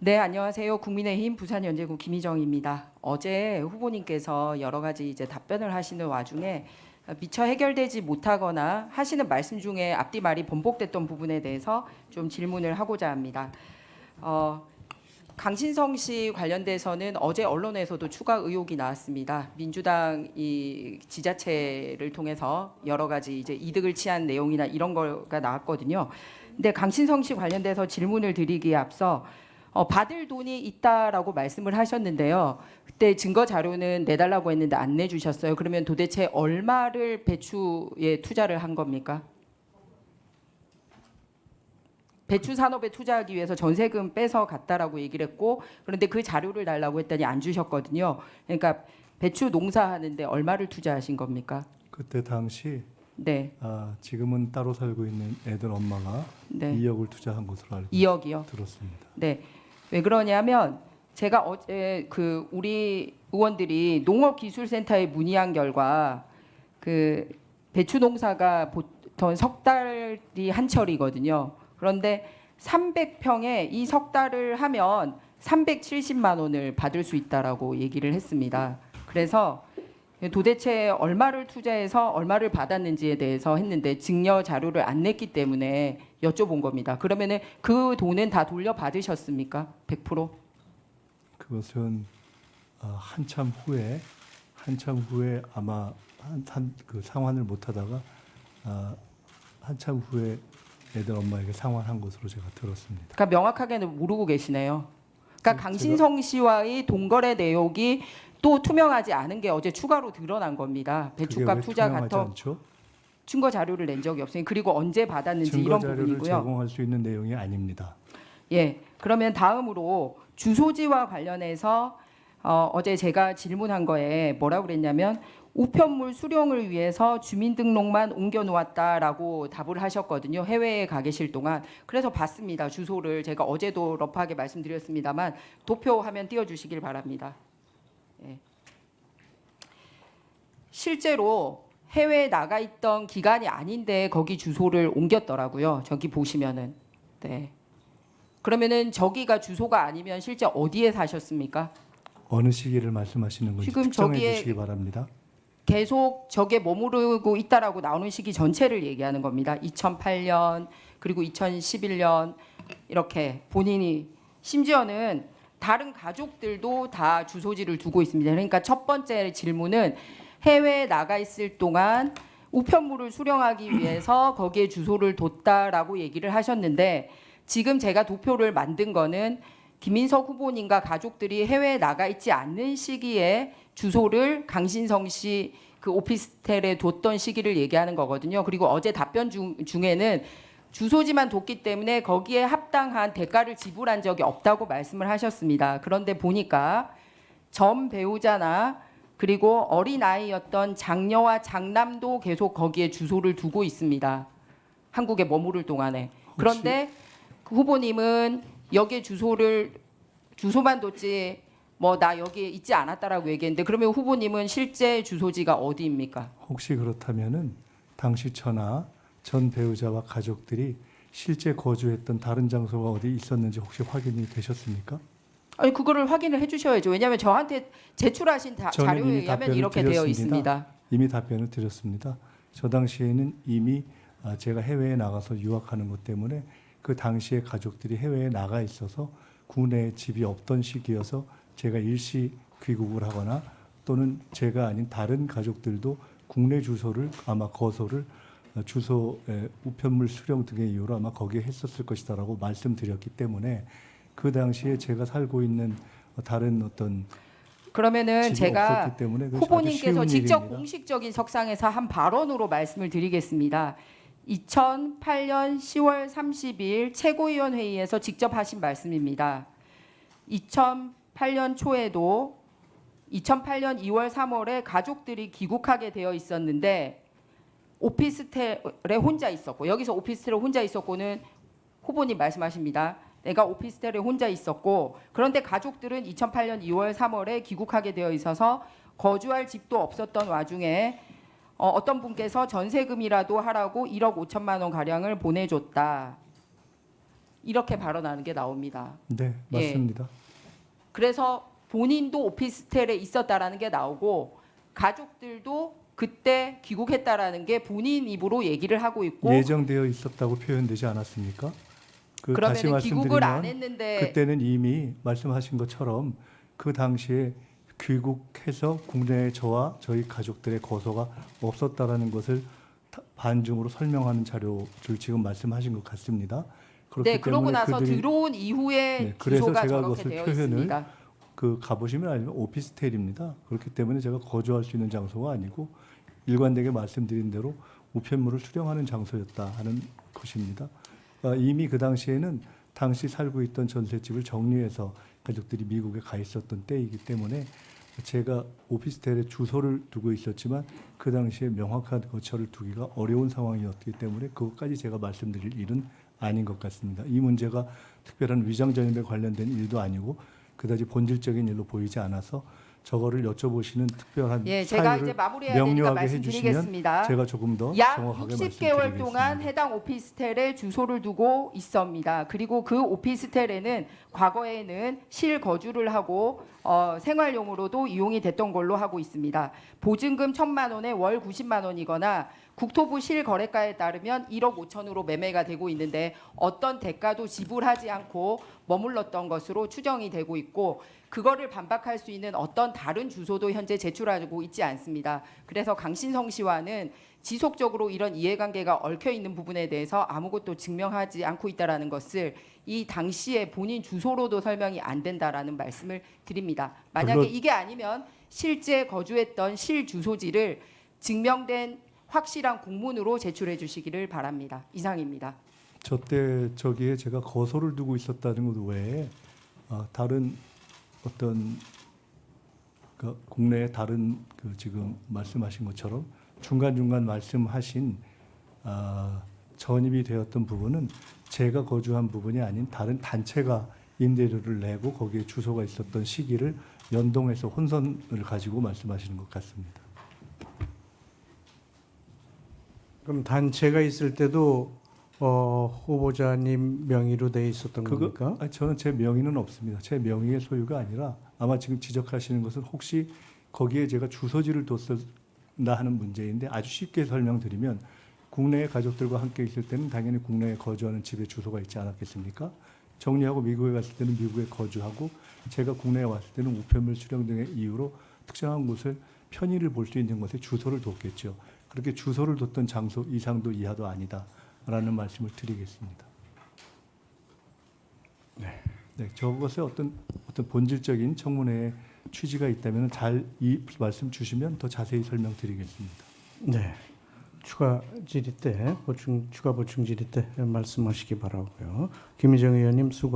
네, 안녕하세요. 국민의힘 부산연제구 김희정입니다. 어제 후보님께서 여러 가지 이제 답변을 하시는 와중에 미처 해결되지 못하거나 하시는 말씀 중에 앞뒤 말이 번복됐던 부분에 대해서 좀 질문을 하고자 합니다. 강신성 씨 관련돼서는 어제 언론에서도 추가 의혹이 나왔습니다. 민주당 이 지자체를 통해서 여러 가지 이제 이득을 취한 내용이나 이런 거가 나왔거든요. 근데 강신성 씨 관련돼서 질문을 드리기에 앞서 받을 돈이 있다라고 말씀을 하셨는데요. 그때 증거 자료는 내달라고 했는데 안 내주셨어요. 그러면 도대체 얼마를 배추에 투자를 한 겁니까? 배추 산업에 투자하기 위해서 전세금 빼서 갔다라고 얘기를 했고, 그런데 그 자료를 달라고 했더니 안 주셨거든요. 그러니까 배추 농사하는데 얼마를 투자하신 겁니까? 그때 당시 네, 지금은 따로 살고 있는 애들 엄마가 네. 2억을 투자한 것으로 알고 2억이요. 들었습니다. 네. 왜 그러냐면 제가 어제 그 우리 의원들이 농업기술센터에 문의한 결과 그 배추 농사가 보통 석 달이 한철이거든요. 그런데 300평에 이 석 달을 하면 370만 원을 받을 수 있다라고 얘기를 했습니다. 그래서 도대체 얼마를 투자해서 얼마를 받았는지에 대해서 했는데 증여 자료를 안 냈기 때문에 여쭤본 겁니다. 그러면은 그 돈은 다 돌려받으셨습니까? 100%? 그것은 한참 후에 아마 그 상환을 못하다가 한참 후에 애들 엄마에게 상환한 것으로 제가 들었습니다. 그러니까 명확하게는 모르고 계시네요. 그러니까 강신성 씨와의 동거래 내역이 또 투명하지 않은 게 어제 추가로 드러난 겁니다. 배추값 투자 같은 증거 자료를 낸 적이 없으니 그리고 언제 받았는지 이런 자료를 부분이고요. 제공할 수 있는 내용이 아닙니다. 예, 그러면 다음으로 주소지와 관련해서 어제 제가 질문한 거에 뭐라고 그랬냐면 우편물 수령을 위해서 주민등록만 옮겨 놓았다라고 답을 하셨거든요. 해외에 가 계실 동안. 그래서 봤습니다. 주소를 제가 어제도 러프하게 말씀드렸습니다만 도표 화면 띄워주시길 바랍니다. 예. 실제로 해외에 나가 있던 기간이 아닌데 거기 주소를 옮겼더라고요. 저기 보시면은. 네. 그러면은 저기가 주소가 아니면 실제 어디에 사셨습니까? 어느 시기를 말씀하시는 건지 지금 특정해 저기에 주시기 바랍니다. 계속 저게 머무르고 있다라고 나오는 시기 전체를 얘기하는 겁니다. 2008년 그리고 2011년 이렇게 본인이 심지어는 다른 가족들도 다 주소지를 두고 있습니다. 그러니까 첫 번째 질문은 해외에 나가 있을 동안 우편물을 수령하기 위해서 거기에 주소를 뒀다라고 얘기를 하셨는데 지금 제가 도표를 만든 거는 김인석 후보님과 가족들이 해외에 나가 있지 않는 시기에 주소를 강신성 씨 그 오피스텔에 뒀던 시기를 얘기하는 거거든요. 그리고 어제 답변 중에는 주소지만 뒀기 때문에 거기에 합당한 대가를 지불한 적이 없다고 말씀을 하셨습니다. 그런데 보니까 전 배우자나 그리고 어린아이였던 장녀와 장남도 계속 거기에 주소를 두고 있습니다. 한국에 머무를 동안에. 그런데 그 후보님은 여기에 주소만 뒀지 뭐 나 여기에 있지 않았다라고 얘기했는데 그러면 후보님은 실제 주소지가 어디입니까? 혹시 그렇다면은 당시 전 배우자와 가족들이 실제 거주했던 다른 장소가 어디 있었는지 혹시 확인이 되셨습니까? 아니 그거를 확인을 해주셔야죠. 왜냐하면 저한테 제출하신 자료에 의하면 이렇게 되어 있습니다. 이미 답변을 드렸습니다. 저 당시에는 이미 제가 해외에 나가서 유학하는 것 때문에 그 당시에 가족들이 해외에 나가 있어서 국내에 집이 없던 시기여서 제가 일시 귀국을 하거나 또는 제가 아닌 다른 가족들도 국내 주소를 아마 거소를 주소 우편물 수령 등의 이유로 아마 거기에 했었을 것이다라고 말씀드렸기 때문에 그 당시에 제가 살고 있는 다른 어떤 그러면은 제가 때문에 후보님께서 직접 일입니다. 공식적인 석상에서 한 발언으로 말씀을 드리겠습니다. 2008년 10월 30일 최고위원회의에서 직접 하신 말씀입니다. 2008년 초에도 2008년 2월 3월에 가족들이 귀국하게 되어 있었는데 오피스텔에 혼자 있었고 여기서 오피스텔에 혼자 있었고는 후보님 말씀하십니다. 내가 오피스텔에 혼자 있었고 그런데 가족들은 2008년 2월 3월에 귀국하게 되어 있어서 거주할 집도 없었던 와중에 어떤 분께서 전세금이라도 하라고 1억 5천만 원 가량을 보내줬다. 이렇게 발언하는 게 나옵니다. 네, 맞습니다. 그래서 본인도 오피스텔에 있었다라는 게 나오고 가족들도 그때 귀국했다라는 게 본인 입으로 얘기를 하고 있고 예정되어 있었다고 표현되지 않았습니까? 다시 그러면 귀국을 안 말씀드리면 했는데 그때는 이미 말씀하신 것처럼 그 당시에 귀국해서 국내에 저와 저희 가족들의 거소가 없었다라는 것을 반중으로 설명하는 자료를 지금 말씀하신 것 같습니다. 그렇기 네, 그러고 때문에 나서 그들이 들어온 이후에 네, 그래서 주소가 제가 저렇게 그것을 되어 표현을 있습니다. 가보시면 알면 오피스텔입니다. 그렇기 때문에 제가 거주할 수 있는 장소가 아니고 일관되게 말씀드린 대로 우편물을 수령하는 장소였다 하는 것입니다. 이미 그 당시에는 당시 살고 있던 전셋집을 정리해서 가족들이 미국에 가 있었던 때이기 때문에 제가 오피스텔에 주소를 두고 있었지만 그 당시에 명확한 거처를 두기가 어려운 상황이었기 때문에 그것까지 제가 말씀드릴 일은 아닌 것 같습니다. 이 문제가 특별한 위장 전입에 관련된 일도 아니고 그다지 본질적인 일로 보이지 않아서 저거를 여쭤보시는 특별한 예, 제가 이제 사유를 마무리해야 되니까 명료하게 말씀드리겠습니다. 해주시면 제가 조금 더 약 정확하게 60개월 동안 말씀드리겠습니다. 해당 오피스텔에 주소를 두고 있습니다. 그리고 그 오피스텔에는 과거에는 실거주를 하고 생활용으로도 이용이 됐던 걸로 하고 있습니다. 보증금 1,000만 원에 월 90만 원이거나 국토부 실거래가에 따르면 1억 5천으로 매매가 되고 있는데 어떤 대가도 지불하지 않고 머물렀던 것으로 추정이 되고 있고 그거를 반박할 수 있는 어떤 다른 주소도 현재 제출하고 있지 않습니다. 그래서 강신성 씨와는 지속적으로 이런 이해관계가 얽혀 있는 부분에 대해서 아무것도 증명하지 않고 있다라는 것을 이 당시에 본인 주소로도 설명이 안 된다라는 말씀을 드립니다. 만약에 물론 이게 아니면 실제 거주했던 실 주소지를 증명된 확실한 공문으로 제출해 주시기를 바랍니다. 이상입니다. 저때 저기에 제가 거소를 두고 있었다는 것 외에 다른 어떤 국내의 다른 지금 말씀하신 것처럼 중간중간 말씀하신 전입이 되었던 부분은 제가 거주한 부분이 아닌 다른 단체가 임대료를 내고 거기에 주소가 있었던 시기를 연동해서 혼선을 가지고 말씀하시는 것 같습니다. 그럼 단체가 있을 때도 후보자님 명의로 돼 있었던 겁니까? 저는 제 명의는 없습니다. 제 명의의 소유가 아니라 아마 지금 지적하시는 것은 혹시 거기에 제가 주소지를 뒀었나 하는 문제인데 아주 쉽게 설명드리면 국내의 가족들과 함께 있을 때는 당연히 국내에 거주하는 집에 주소가 있지 않았겠습니까? 정리하고 미국에 갔을 때는 미국에 거주하고 제가 국내에 왔을 때는 우편물 수령 등의 이유로 특정한 곳을 편의를 볼 수 있는 곳에 주소를 뒀겠죠. 그렇게 주소를 뒀던 장소 이상도 이하도 아니다라는 말씀을 드리겠습니다. 네, 저것에 어떤 본질적인 청문회의 취지가 있다면 잘 이 말씀 주시면 더 자세히 설명드리겠습니다. 네. 추가 보충 질의 때 말씀하시기 바라고요. 김희정 의원님 수고.